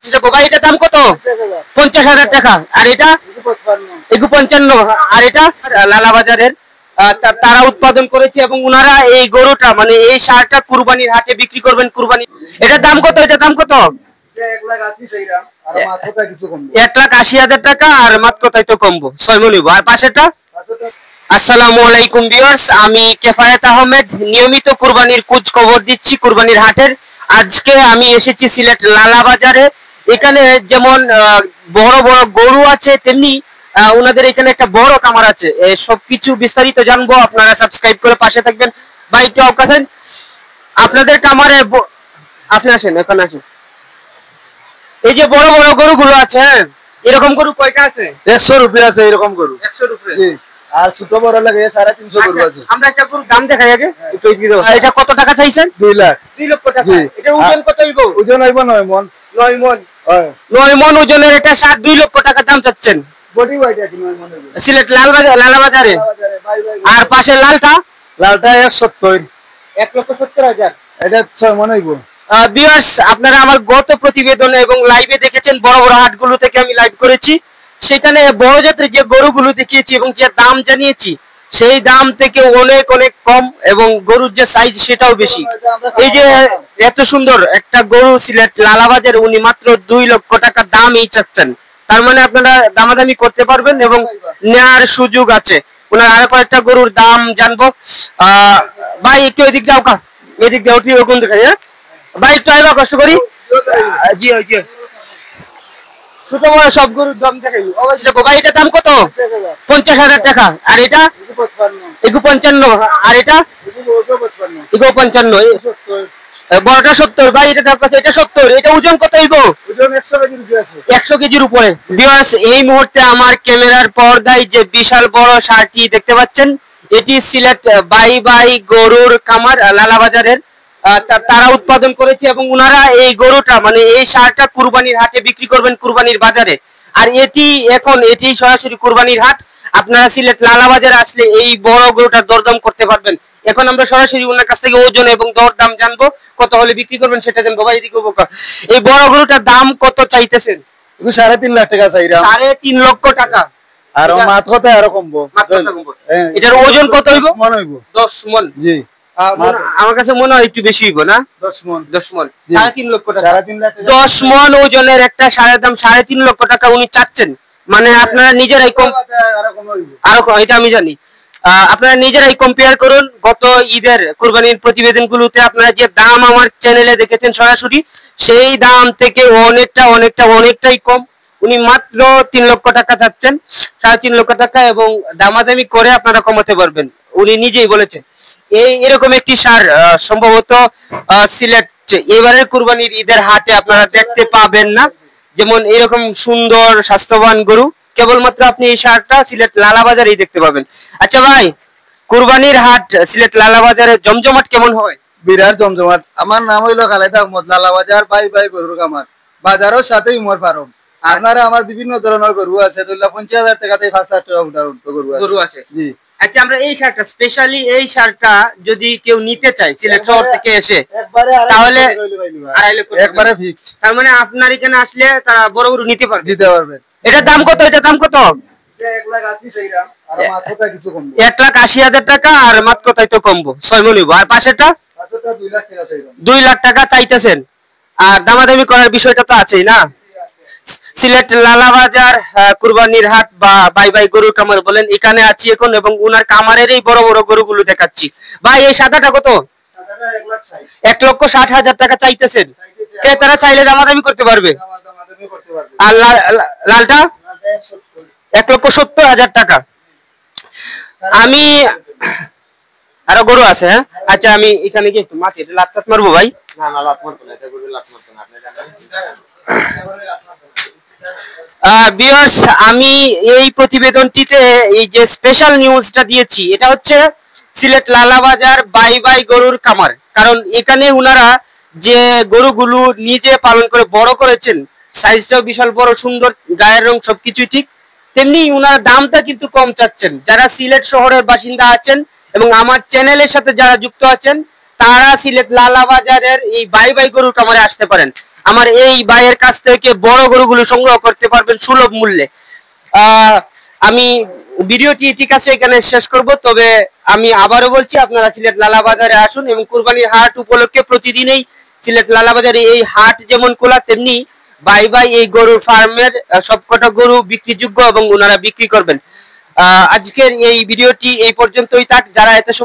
আচ্ছা বাবা, এটা দাম কত? 50,000 টাকা। আর এটা 55। আর এটা লালা বাজারের তারা উৎপাদন করেছে এবং উনারা এই গরুটা মানে এই ষাঁড়টা কুরবানির হাটে বিক্রি করবেন। কুরবানি এটার দাম কত? এটা দাম কত? 1,80,000 টাকা। আর মাত কোথায় তো কমবো 6 মন। আর পাশেরটা? আসসালামু আলাইকুম ভিউয়ার্স, আমি কেফায়েত আহমেদ নিয়মিত কুরবানির খোঁজ খবর দিচ্ছি কুরবানির হাটের। আজকে আমি এসেছি সিলেট লালা বাজারে। এখানে যেমন বড় বড় গরু আছে তেমনি ওনাদের এখানে একটা বড় খামার আছে। সবকিছু বিস্তারিত জানবো, আপনারা সাবস্ক্রাইব করে পাশে থাকবেন। ভাই একটু আছেন আপনাদের খামারে, আপনি আসেন এখানে আসেন। এই যে বড় বড় গরুগুলো আছে, এরকম গরু কয়টা আছে? 100 রুপিয়া আছে এরকম গরু। 100 রুপিয়া। জি। আর ছোট বড় লাগে 350 গরু আছে। আমরা একটা গরুর দাম দেখাই আগে একটু। এটা কত টাকা চাইছেন? 2 লাখ। 2 লক্ষ টাকা। এটা ওজন কত হইব? ওজন হইব 9 মণ। 9 মণ। 9 মণ ওজনের এটা 2 লক্ষ টাকা দাম চাচ্ছেন। বডি ওয়েট আছে 9 মণ। সিলেট লালা বাজারে। আর পাশে লালটা? লালটা 170। 1,70,000। এটা 6 মণ হইব। ভিউয়ার্স, আপনারা আমার গত প্রতিবেদন এবং লাইভে দেখেছেন, বড় বড় হাটগুলো থেকে আমি লাইভ করেছি। সেখানে বড় জাতের যে গরুগুলো দেখিয়েছি এবং যে দাম জানিয়েছি সেই দাম থেকে অনেক অনেক কম এবং গরুর যে সাইজ সেটাও বেশি। এই যে এত সুন্দর একটা গরু সিলেট লালা বাজারে উনি মাত্র 2 লক্ষ টাকা দামই চাচ্ছেন। তার মানে আপনারা দামাদামি করতে পারবেন এবং নেওয়ার সুযোগ আছে। ওনার আরো কয়েকটা গরুর দাম জানবো। ভাই একটু এদিক যাও কা, এদিক দিয়ে উঠি ওরকম দেখাই। হ্যাঁ ভাই একটু আইবা, কষ্ট করি। জি জি, ছোট বড় সব গরুর দাম দেখাই। অবশ্যই ভাই, এটা দাম কত? 50,000 টাকা। আর এটা 55। আর এটা 55। বড়টা 70। ভাই এটা দাম কত? এটা 70। এটা ওজন কত হইব? ওজন 100 কেজি আছে। 100 কেজির উপরে। ভিউয়ার্স, এই মুহূর্তে আমার ক্যামেরার পর্দায় যে বিশাল বড় ষাঁড়টি দেখতে পাচ্ছেন, এটি সিলেট বাই বাই গরুর খামার লালা বাজারের তারা উৎপাদন করেছে এবং উনারা এই গরুটা মানে এই ষাঁড়টা কুরবানির হাটে বিক্রি করবেন কুরবানির বাজারে। আর এটি সরাসরি কুরবানির হাট। আপনারা সিলেট লালা বাজারে আসলে এই বড় গরুটার দরদাম করতে পারবেন। এখন আমরা সরাসরি ওনার কাছ থেকে ওজন এবং দরদাম জানবো, কত হলে বিক্রি করবেন সেটা জানবো। ভাই এদিকে এই বড় গরুটার দাম কত চাইতেছেন? 3.5 লাখ টাকা চাইরা। 3.5 লক্ষ টাকা। আর মাত কত আরো কমবো। এটার ওজন কত হইব? 10 মণ হইব। 10 মণ। জি। আমার কাছে মনে হয় একটু বেশি হইব না? 10 মণ। 10 মণ। 3.5 লক্ষ টাকা। 3.5 লাখ টাকা। 10 মণ ওজনের একটা ষাঁড়ের দাম 3.5 লক্ষ টাকা উনি চাচ্ছেন। মানে আপনারা নিজেরাই আরো এটা আমি জানি। আপনারা নিজেরাই কম্পেয়ার করুন। গত ঈদের কুরবানির প্রতিবেদনগুলোতে আপনারা যে দাম আমার চ্যানেলে দেখেছেন সরাসরি, সেই দাম থেকে অনেকটাই কম। উনি মাত্র 3 লক্ষ টাকা চাচ্ছেন, 3.5 লক্ষ টাকা, এবং দামাদামি করে আপনারা কমাতে পারবেন। উনি নিজেই বলেছেন। এরকম একটি ষাঁড় সম্ভবত সিলেট এবারের কুরবানির ঈদের হাটে আপনারা দেখতে পাবেন না। যেমন এরকম সুন্দর স্বাস্থ্যবান গরু কেবলমাত্র আপনি এই ষাঁড়টা সিলেট লালা বাজারেই দেখতে পাবেন। আচ্ছা ভাই, কুরবানির হাট সিলেট লালা বাজারে জমজমাট কেমন হয়? বিরাট জমজমাট। আমার নাম হইলো খালেদ আহমদ, লালা বাজার বাই বাই গরুর খামার। বাজারের সাথে উমর ফার্ম। আপনারা আমার বিভিন্ন ধরনের গরু আছে। 50,000 টাকাতে 5-7 টাকা গরু আছে। জি। আচ্ছা, আমরা এই ষাঁড়টা স্পেশালি এই ষাঁড়টা যদি কেউ নিতে চায় সিলেট শহর থেকে এসে, তাহলে একবারে ফিক্সড। তার মানে আপনার এখানে আসলে তারা বড় গরু নিতে পারবে। দিতে পারবে। এটার দাম কত? এটা দাম কত? 1,80,000 টাকা। আর মাত্র কোথায় তো কমবো 6 মণ। আর পাশেরটা? 2 লাখ টাকা চাইতেছেন। আর দামাদামি করার বিষয়টা তো আছেই না? সিলেট লালা বাজার কুরবানির হাট বা বাই বাই গরুর খামার বলেন, এখানে আছি এখন এবং উনার খামারের এই বড় বড় গরুগুলো দেখাচ্ছি। ভাই এই সাদাটা কত? 1,60,000 টাকা চাইতেছেন। তারা চাইলে দামাদামি করতে পারবে। আর লালটা 1,70,000 টাকা। আমি আরো গরু আছে। হ্যাঁ আচ্ছা, আমি এখানে গিয়ে একটু মাটি লাত মারবো ভাই। না না, লাত মারতো না, এটা গরু লাত মারতো না, আপনি জানেন। ভিউয়ার্স, আমি এই প্রতিবেদনটিতে এই যে স্পেশাল নিউজটা দিয়েছি, এটা হচ্ছে সিলেট লালা বাজার বাই বাই গরুর খামার। কারণ এখানে উনারা যে গরুগুলো নিজে পালন করে বড় করেছেন, সাইজটাও বিশাল বড়, সুন্দর, গায়ের রং সবকিছুই ঠিক, তেমনি উনারা দামটা কিন্তু কম চাচ্ছেন। যারা সিলেট শহরের বাসিন্দা আছেন এবং আমার চ্যানেলের সাথে যারা যুক্ত আছেন, তারা সিলেট লালা বাজারের এই বাই বাই গরুর খামারে আসতে পারেন। আমার এই ভাইয়ের কাছ থেকে বড় গরুগুলো সংগ্রহ করতে পারবেন সুলভ মূল্যে। আমি ভিডিওটি ঠিক আছে এখানে শেষ করব, তবে আমি আবারও বলছি আপনারা সিলেট লালা বাজারে আসুন এবং কুরবানির হাট উপলক্ষে প্রতিদিনই সিলেট লালা বাজারে এই হাট যেমন খোলা, তেমনি ভাই ভাই এই গরুর ফার্মের সবকটা গরু বিক্রিযোগ্য এবং ওনারা বিক্রি করবেন। আজকের এই ভিডিওটি এই পর্যন্তই থাক। যারা এত